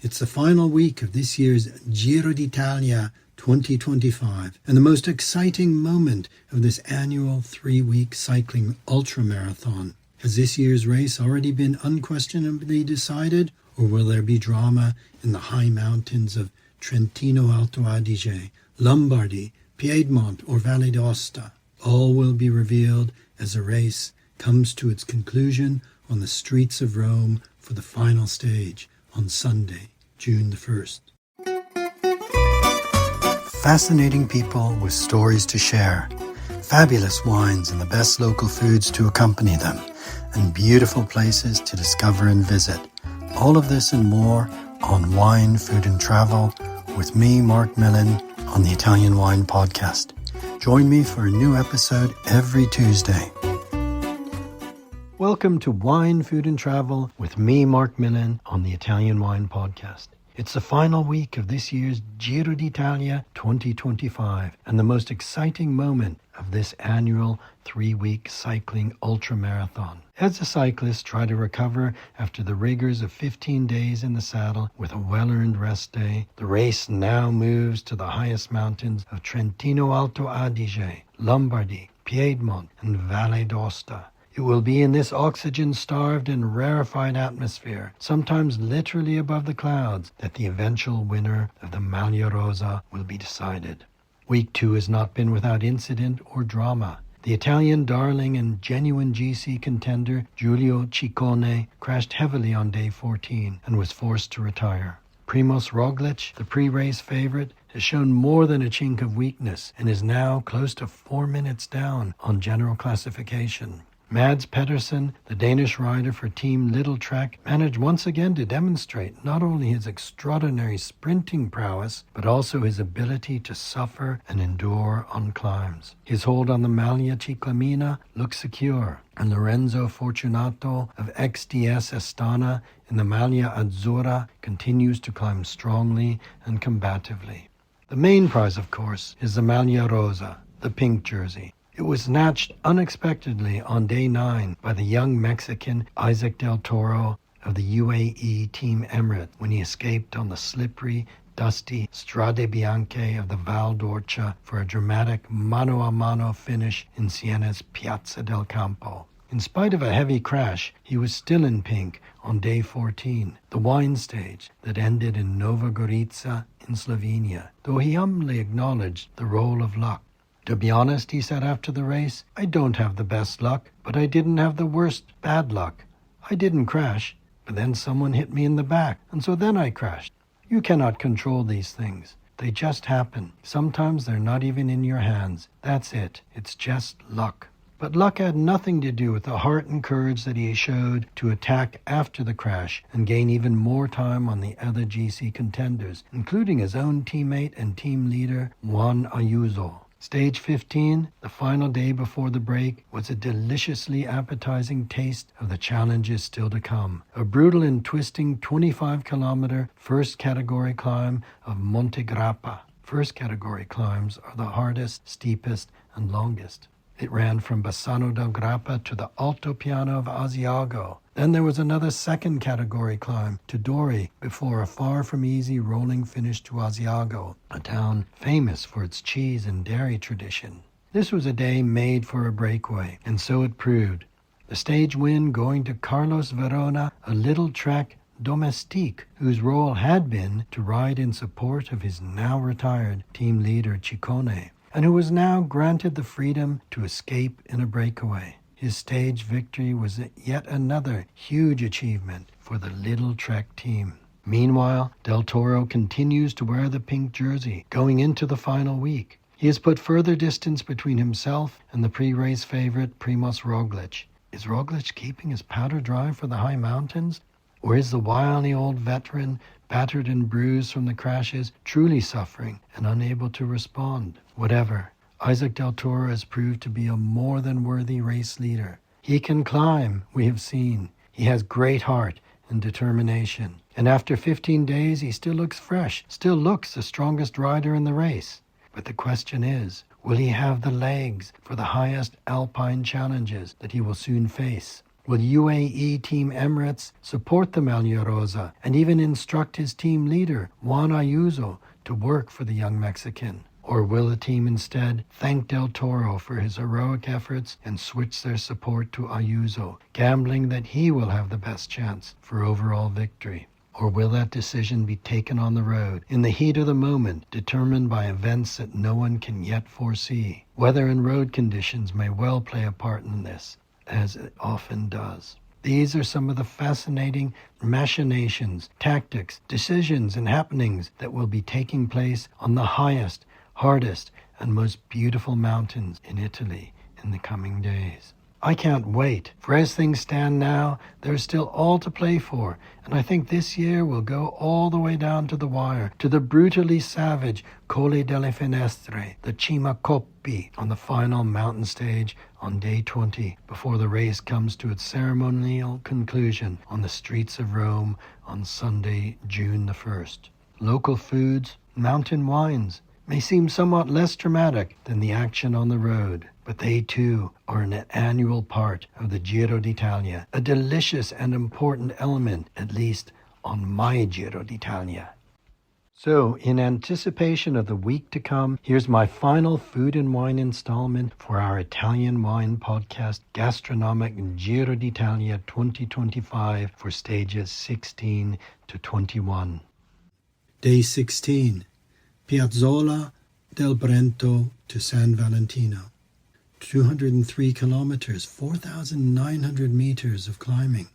It's the final week of this year's Giro d'Italia 2025 and the most exciting moment of this annual 3-week cycling ultramarathon. Has this year's race already been unquestionably decided, or will there be drama in the high mountains of Trentino Alto Adige, Lombardy, Piedmont, or Valle d'Aosta? All will be revealed as the race comes to its conclusion on the streets of Rome for the final stage on Sunday, June the 1st. Fascinating people with stories to share, fabulous wines and the best local foods to accompany them, and beautiful places to discover and visit. All of this and more on Wine, Food and Travel with me, Marc Millon, on the Italian Wine Podcast. Join me for a new episode every Tuesday. Welcome to Wine, Food and Travel with me, Marc Millon, on the Italian Wine Podcast. It's the final week of this year's Giro d'Italia 2025 and the most exciting moment of this annual 3-week cycling ultramarathon. As the cyclists try to recover after the rigors of 15 days in the saddle with a well-earned rest day, the race now moves to the highest mountains of Trentino Alto Adige, Lombardy, Piedmont, and Valle d'Aosta. It will be in this oxygen-starved and rarefied atmosphere, sometimes literally above the clouds, that the eventual winner of the Maglia Rosa will be decided. Week 2 has not been without incident or drama. The Italian darling and genuine GC contender Giulio Ciccone crashed heavily on day 14 and was forced to retire. Primož Roglič, the pre-race favorite, has shown more than a chink of weakness and is now close to 4 minutes down on general classification. Mads Pedersen, the Danish rider for Team Little Trek, managed once again to demonstrate not only his extraordinary sprinting prowess, but also his ability to suffer and endure on climbs. His hold on the Maglia Ciclamina looks secure, and Lorenzo Fortunato of XDS Astana in the Maglia Azzurra continues to climb strongly and combatively. The main prize, of course, is the Maglia Rosa, the pink jersey. It was snatched unexpectedly on day 9 by the young Mexican Isaac Del Toro of the UAE Team Emirates when he escaped on the slippery, dusty Strade Bianche of the Val d'Orcia for a dramatic mano-a-mano finish in Siena's Piazza del Campo. In spite of a heavy crash, he was still in pink on day 14, the wine stage that ended in Nova Gorica in Slovenia, though he humbly acknowledged the role of luck. To be honest, he said after the race, I don't have the best luck, but I didn't have the worst bad luck. I didn't crash, but then someone hit me in the back, and so then I crashed. You cannot control these things. They just happen. Sometimes they're not even in your hands. That's it. It's just luck. But luck had nothing to do with the heart and courage that he showed to attack after the crash and gain even more time on the other GC contenders, including his own teammate and team leader, Juan Ayuso. Stage 15, the final day before the break, was a deliciously appetizing taste of the challenges still to come. A brutal and twisting 25-kilometer first category climb of Monte Grappa. First category climbs are the hardest, steepest, and longest. It ran from Bassano del Grappa to the Altopiano of Asiago. Then there was another second category climb to Dori before a far from easy rolling finish to Asiago, a town famous for its cheese and dairy tradition. This was a day made for a breakaway, and so it proved. The stage win going to Carlos Verona, a little Trek domestique, whose role had been to ride in support of his now retired team leader Ciccone, and who was now granted the freedom to escape in a breakaway. His stage victory was yet another huge achievement for the Little Trek team. Meanwhile, Del Toro continues to wear the pink jersey going into the final week. He has put further distance between himself and the pre-race favorite Primož Roglič. Is Roglič keeping his powder dry for the high mountains? Or is the wily old veteran, battered and bruised from the crashes, truly suffering and unable to respond? Whatever, Isaac Del Toro has proved to be a more than worthy race leader. He can climb, we have seen. He has great heart and determination. And after 15 days, he still looks fresh, still looks the strongest rider in the race. But the question is, will he have the legs for the highest alpine challenges that he will soon face? Will UAE Team Emirates support the Malherosa and even instruct his team leader, Juan Ayuso, to work for the young Mexican? Or will the team instead thank Del Toro for his heroic efforts and switch their support to Ayuso, gambling that he will have the best chance for overall victory? Or will that decision be taken on the road, in the heat of the moment, determined by events that no one can yet foresee? Weather and road conditions may well play a part in this, as it often does. These are some of the fascinating machinations, tactics, decisions, and happenings that will be taking place on the highest, hardest, and most beautiful mountains in Italy in the coming days. I can't wait, for as things stand now, there's still all to play for, and I think this year will go all the way down to the wire, to the brutally savage Colle delle Finestre, the Cima Coppi, on the final mountain stage on day 20, before the race comes to its ceremonial conclusion on the streets of Rome on Sunday, June the 1st. Local foods, mountain wines, may seem somewhat less dramatic than the action on the road, but they too are an annual part of the Giro d'Italia, a delicious and important element, at least on my Giro d'Italia. So, in anticipation of the week to come, here's my final food and wine installment for our Italian Wine Podcast Gastronomic Giro d'Italia 2025 for stages 16 to 21. Day 16. Piazzola del Brento to San Valentino. 203 kilometers, 4,900 meters of climbing.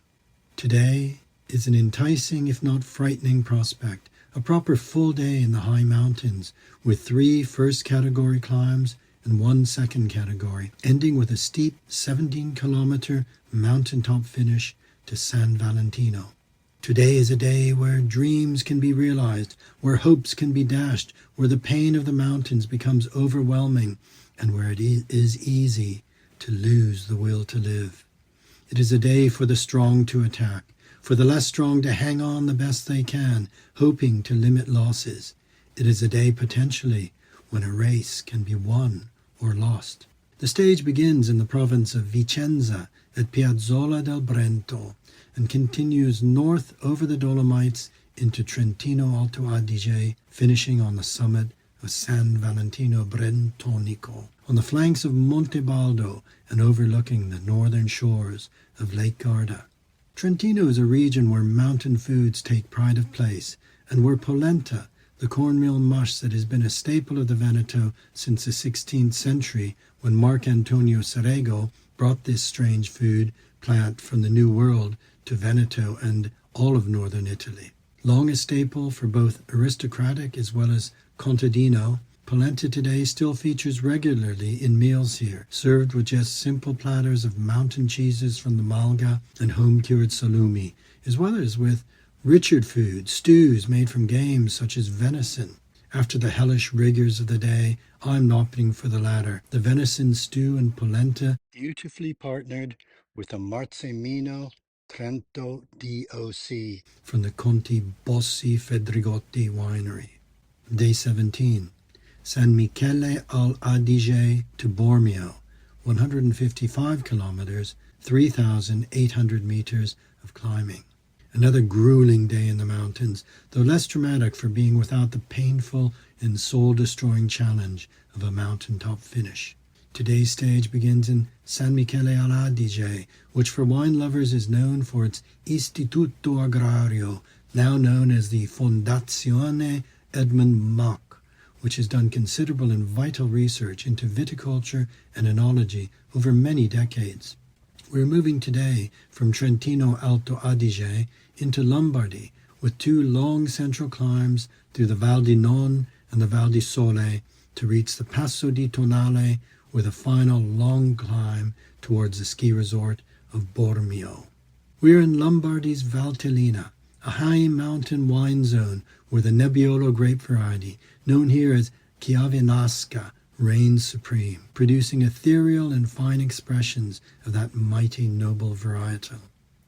Today is an enticing, if not frightening, prospect. A proper full day in the high mountains, with 3 first category climbs and 1 second category, ending with a steep 17-kilometer mountaintop finish to San Valentino. Today is a day where dreams can be realized, where hopes can be dashed, where the pain of the mountains becomes overwhelming, and where it is easy to lose the will to live. It is a day for the strong to attack, for the less strong to hang on the best they can, hoping to limit losses. It is a day potentially when a race can be won or lost. The stage begins in the province of Vicenza at Piazzola del Brento and continues north over the Dolomites into Trentino Alto Adige, finishing on the summit of San Valentino Brentonico, on the flanks of Monte Baldo and overlooking the northern shores of Lake Garda. Trentino is a region where mountain foods take pride of place, and where polenta, the cornmeal mush that has been a staple of the Veneto since the 16th century, when Marc Antonio Serrego brought this strange food plant from the New World to Veneto and all of northern Italy. Long a staple for both aristocratic as well as contadino, polenta today still features regularly in meals here, served with just simple platters of mountain cheeses from the Malga and home-cured salumi, as well as with richer food, stews made from game such as venison. After the hellish rigors of the day, I'm opting for the latter, the venison stew and polenta, beautifully partnered with a Marzemino Trento DOC from the Conti Bossi Fedrigotti winery. Day 17. San Michele al Adige to Bormio, 155 kilometers, 3,800 meters of climbing. Another grueling day in the mountains, though less dramatic for being without the painful and soul-destroying challenge of a mountaintop finish. Today's stage begins in San Michele al Adige, which for wine lovers is known for its Istituto Agrario, now known as the Fondazione Edmund Mach, which has done considerable and vital research into viticulture and enology over many decades. We're moving today from Trentino Alto Adige into Lombardy, with 2 long central climbs through the Val di Non and the Val di Sole to reach the Passo di Tonale, with a final long climb towards the ski resort of Bormio. We're in Lombardy's Valtellina, a high mountain wine zone where the Nebbiolo grape variety, known here as Chiavenasca, reigns supreme, producing ethereal and fine expressions of that mighty noble varietal.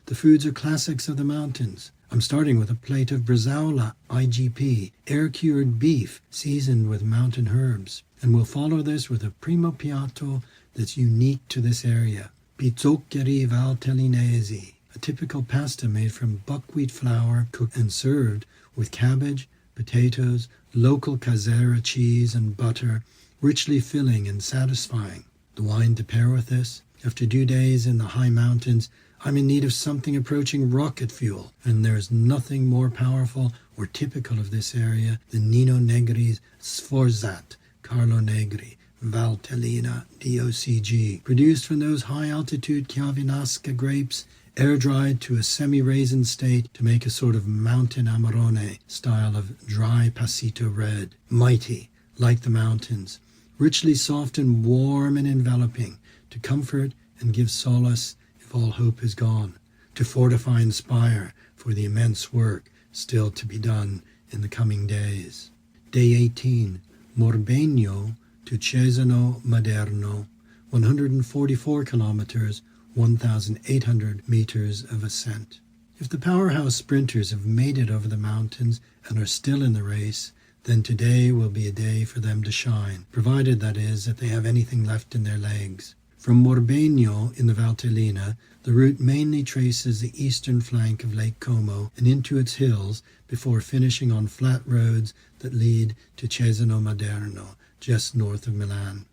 The foods are classics of the mountains. I'm starting with a plate of Bresaola IGP, air-cured beef seasoned with mountain herbs, and we'll follow this with a primo piatto that's unique to this area, Pizzoccheri valtellinesi, a typical pasta made from buckwheat flour cooked and served with cabbage, potatoes, local casera cheese and butter, richly filling and satisfying. The wine to pair with this. After 2 days in the high mountains, I'm in need of something approaching rocket fuel, and there is nothing more powerful or typical of this area than Nino Negri's Sforzat, Carlo Negri, Valtellina DOCG, produced from those high-altitude Chiavinasca grapes, air-dried to a semi-raisin state to make a sort of mountain Amarone style of dry passito red, mighty, like the mountains, richly soft and warm and enveloping, to comfort and give solace if all hope is gone, to fortify and inspire for the immense work still to be done in the coming days. Day 18, Morbegno to Cesano Maderno, 144 kilometers, 1,800 meters of ascent. If the powerhouse sprinters have made it over the mountains and are still in the race, then today will be a day for them to shine, provided, that is, that they have anything left in their legs. From Morbegno in the Valtellina, the route mainly traces the eastern flank of Lake Como and into its hills before finishing on flat roads that lead to Cesano Maderno, just north of Milan,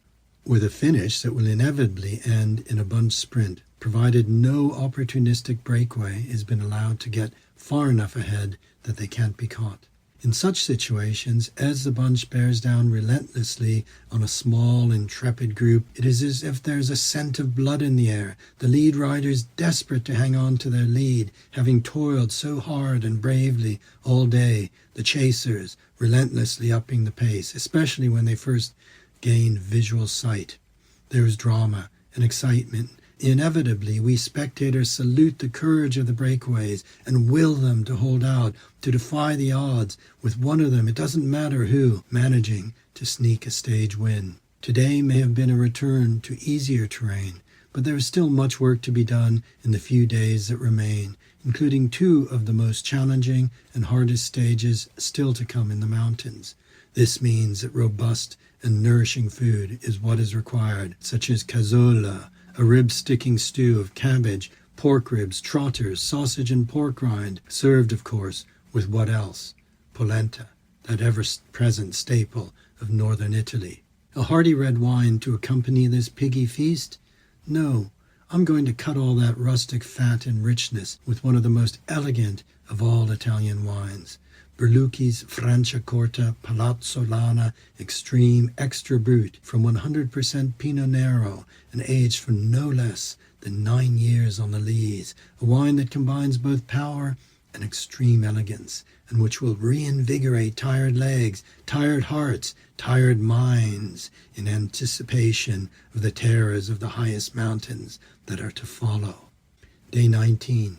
with a finish that will inevitably end in a bunch sprint, provided no opportunistic breakaway has been allowed to get far enough ahead that they can't be caught. In such situations, as the bunch bears down relentlessly on a small, intrepid group, it is as if there's a scent of blood in the air, the lead riders desperate to hang on to their lead, having toiled so hard and bravely all day, the chasers relentlessly upping the pace, especially when they first gain visual sight. There is drama and excitement. Inevitably, we spectators salute the courage of the breakaways and will them to hold out, to defy the odds, with one of them, it doesn't matter who, managing to sneak a stage win. Today may have been a return to easier terrain, but there is still much work to be done in the few days that remain, including 2 of the most challenging and hardest stages still to come in the mountains. This means that robust and nourishing food is what is required, such as cazola, a rib-sticking stew of cabbage, pork ribs, trotters, sausage and pork rind, served, of course, with what else? Polenta, that ever-present staple of northern Italy. A hearty red wine to accompany this piggy feast? No, I'm going to cut all that rustic fat and richness with one of the most elegant of all Italian wines, Berlucchi's Franciacorta Palazzolana Extreme Extra Brut from 100% Pinot Nero and aged for no less than 9 years on the lees, a wine that combines both power and extreme elegance, and which will reinvigorate tired legs, tired hearts, tired minds in anticipation of the terrors of the highest mountains that are to follow. Day 19,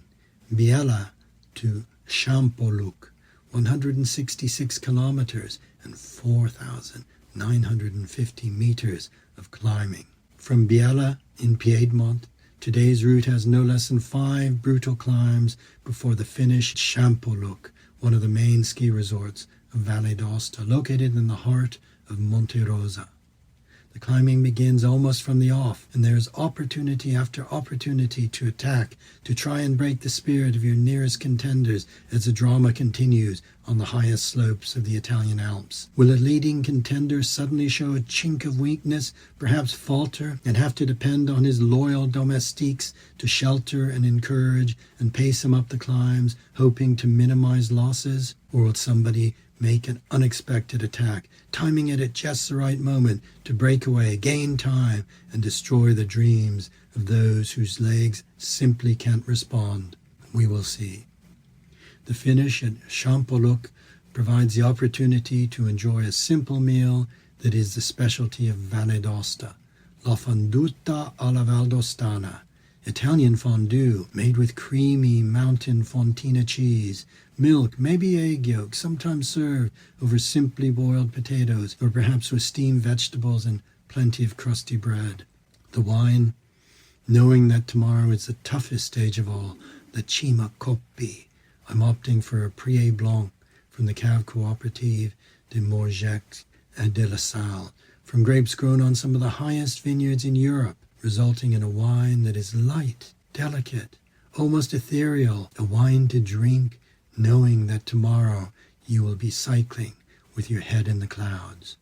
Biella to Champoluc, 166 kilometers and 4,950 meters of climbing. From Biella in Piedmont, today's route has no less than 5 brutal climbs before the finish at Champoluc, one of the main ski resorts of Valle d'Aosta, located in the heart of Monte Rosa. The climbing begins almost from the off, and there is opportunity after opportunity to attack, to try and break the spirit of your nearest contenders as the drama continues on the highest slopes of the Italian Alps. Will a leading contender suddenly show a chink of weakness, perhaps falter, and have to depend on his loyal domestiques to shelter and encourage and pace him up the climbs, hoping to minimize losses? Or will somebody make an unexpected attack, timing it at just the right moment to break away, gain time, and destroy the dreams of those whose legs simply can't respond? We will see. The finish at Champoluc provides the opportunity to enjoy a simple meal that is the specialty of Valle d'Aosta, la fonduta alla valdostana, Italian fondue made with creamy mountain fontina cheese, milk, maybe egg yolk, sometimes served over simply boiled potatoes, or perhaps with steamed vegetables and plenty of crusty bread. The wine, knowing that tomorrow is the toughest stage of all, the Cima Coppi. I'm opting for a Prié Blanc from the Cave Coopérative de Morgex and de la Salle, from grapes grown on some of the highest vineyards in Europe. resulting in a wine that is light, delicate, almost ethereal, a wine to drink, knowing that tomorrow you will be cycling with your head in the clouds.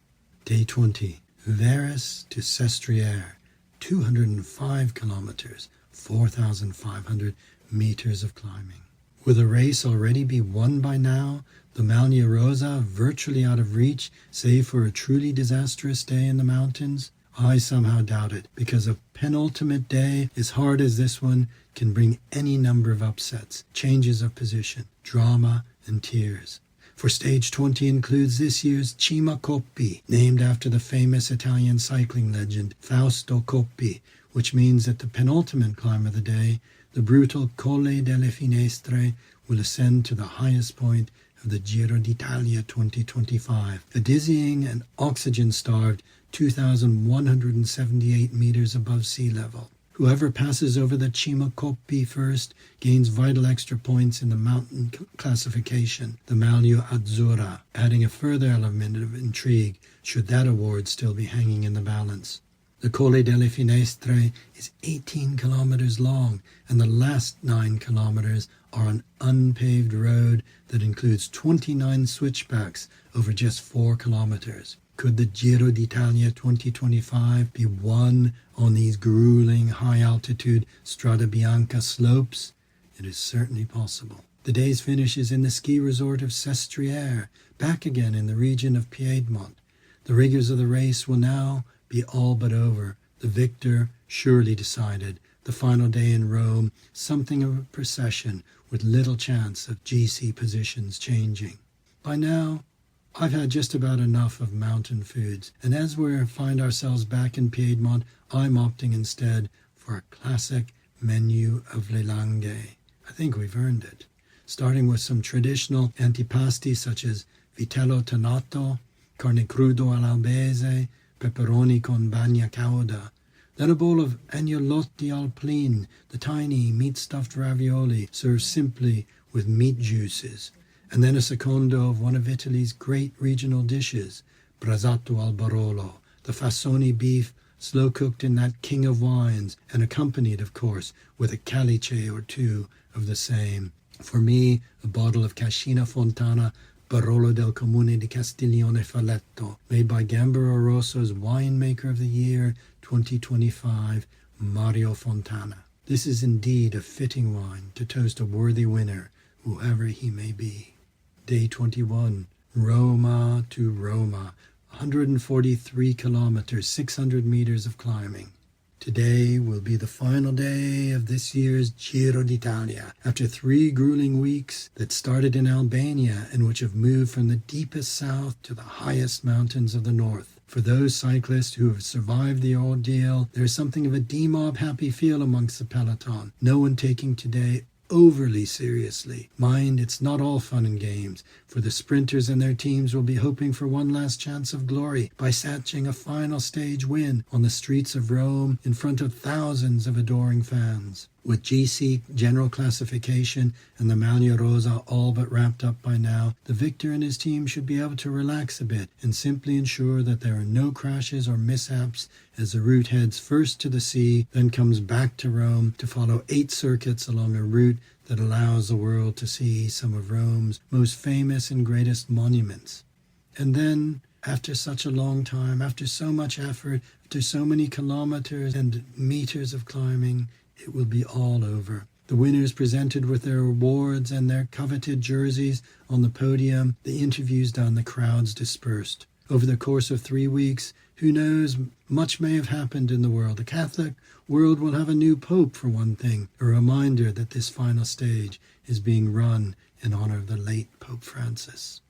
Day 20, Durrës to Sestriere, 205 kilometers, 4,500 meters of climbing. Will the race already be won by now? The Maglia Rosa virtually out of reach, save for a truly disastrous day in the mountains? I somehow doubt it, because a penultimate day as hard as this one can bring any number of upsets, changes of position, drama, and tears. For stage 20 includes this year's Cima Coppi, named after the famous Italian cycling legend Fausto Coppi, which means that the penultimate climb of the day, the brutal Colle delle Finestre, will ascend to the highest point of the Giro d'Italia 2025, a dizzying and oxygen-starved 2,178 meters above sea level. Whoever passes over the Cima Coppi first gains vital extra points in the mountain classification, the Maglia Azzurra, adding a further element of intrigue should that award still be hanging in the balance. The Colle delle Finestre is 18 kilometers long, and the last 9 kilometers are an unpaved road that includes 29 switchbacks over just 4 kilometers. Could the Giro d'Italia 2025 be won on these grueling high-altitude Strada Bianca slopes? It is certainly possible. The day's finish is in the ski resort of Sestriere, back again in the region of Piedmont. The rigors of the race will now be all but over. The victor surely decided. The final day in Rome, something of a procession with little chance of GC positions changing. By now, I've had just about enough of mountain foods, and as we find ourselves back in Piedmont, I'm opting instead for a classic menu of le langhe. I think we've earned it. Starting with some traditional antipasti such as vitello tonnato, carne crudo all'albese, pepperoni con bagna cauda, then a bowl of agnolotti al plin, the tiny meat-stuffed ravioli served simply with meat juices, and then a secondo of one of Italy's great regional dishes, brasato al barolo, the fassoni beef slow-cooked in that king of wines, and accompanied, of course, with a calice or two of the same. For me, a bottle of Cascina Fontana Barolo del Comune di Castiglione Falletto, made by Gambero Rosso's winemaker of the year 2025, Mario Fontana. This is indeed a fitting wine to toast a worthy winner, whoever he may be. Day 21, Roma to Roma, 143 kilometers, 600 meters of climbing. Today will be the final day of this year's Giro d'Italia, after 3 grueling weeks that started in Albania and which have moved from the deepest south to the highest mountains of the north. For those cyclists who have survived the ordeal, there is something of a D-mob happy feel amongst the peloton. No one taking today overly seriously. Mind, it's not all fun and games, for the sprinters and their teams will be hoping for one last chance of glory by snatching a final stage win on the streets of Rome in front of thousands of adoring fans. With GC general classification and the Maglia Rosa all but wrapped up by now, the victor and his team should be able to relax a bit and simply ensure that there are no crashes or mishaps as the route heads first to the sea, then comes back to Rome to follow 8 circuits along a route that allows the world to see some of Rome's most famous and greatest monuments. And then, after such a long time, after so much effort, after so many kilometers and meters of climbing, it will be all over. The winners presented with their awards and their coveted jerseys on the podium, the interviews done, the crowds dispersed. Over the course of 3 weeks, who knows, much may have happened in the world. The Catholic world will have a new pope, for one thing, a reminder that this final stage is being run in honor of the late Pope Francis.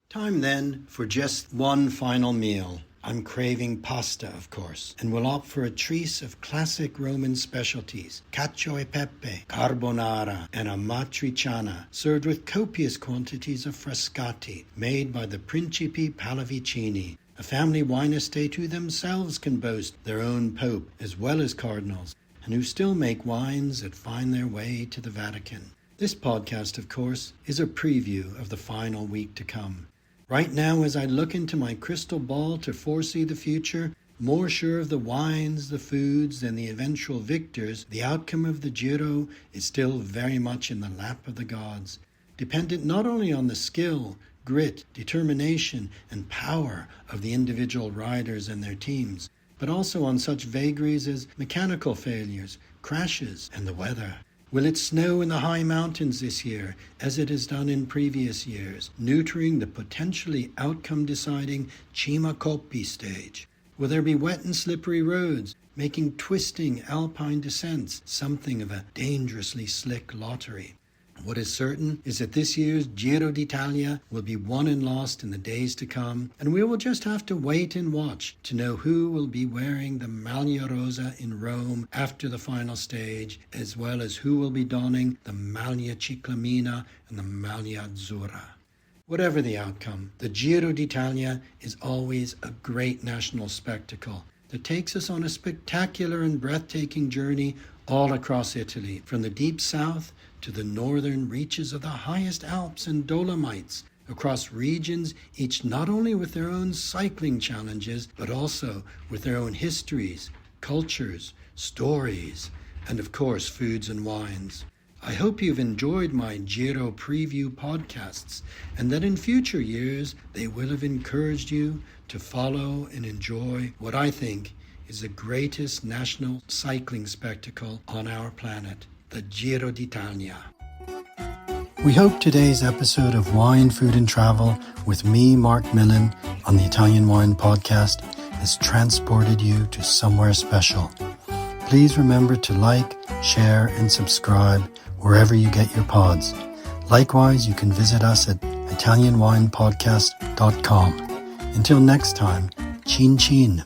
Time then for just one final meal. I'm craving pasta, of course, and will opt for a trice of classic Roman specialties, cacio e pepe, carbonara, and amatriciana, served with copious quantities of frascati, made by the Principi Pallavicini, a family wine estate who themselves can boast their own pope as well as cardinals, and who still make wines that find their way to the Vatican. This podcast, of course, is a preview of the final week to come. Right now, as I look into my crystal ball to foresee the future, More sure of the wines, the foods, than the eventual victors, the outcome of the Giro is still very much in the lap of the gods, dependent not only on the skill, grit, determination, and power of the individual riders and their teams, but also on such vagaries as mechanical failures, crashes, and the weather. Will it snow in the high mountains this year, as it has done in previous years, neutering the potentially outcome-deciding Cima Coppi stage? Will there be wet and slippery roads, making twisting alpine descents something of a dangerously slick lottery? What is certain is that this year's Giro d'Italia will be won and lost in the days to come, and we will just have to wait and watch to know who will be wearing the Maglia Rosa in Rome after the final stage, as well as who will be donning the Maglia Ciclamina and the Maglia Azzurra. Whatever the outcome, the Giro d'Italia is always a great national spectacle that takes us on a spectacular and breathtaking journey all across Italy, from the deep south to the northern reaches of the highest Alps and Dolomites, across regions each not only with their own cycling challenges, but also with their own histories, cultures, stories, and of course foods and wines. I hope you've enjoyed my Giro preview podcasts, and that in future years they will have encouraged you to follow and enjoy what I think is the greatest national cycling spectacle on our planet, the Giro d'Italia. We hope today's episode of Wine, Food and Travel with me, Marc Millon, on the Italian Wine Podcast has transported you to somewhere special. Please remember to like, share and subscribe wherever you get your pods. Likewise, you can visit us at italianwinepodcast.com. Until next time, chin chin.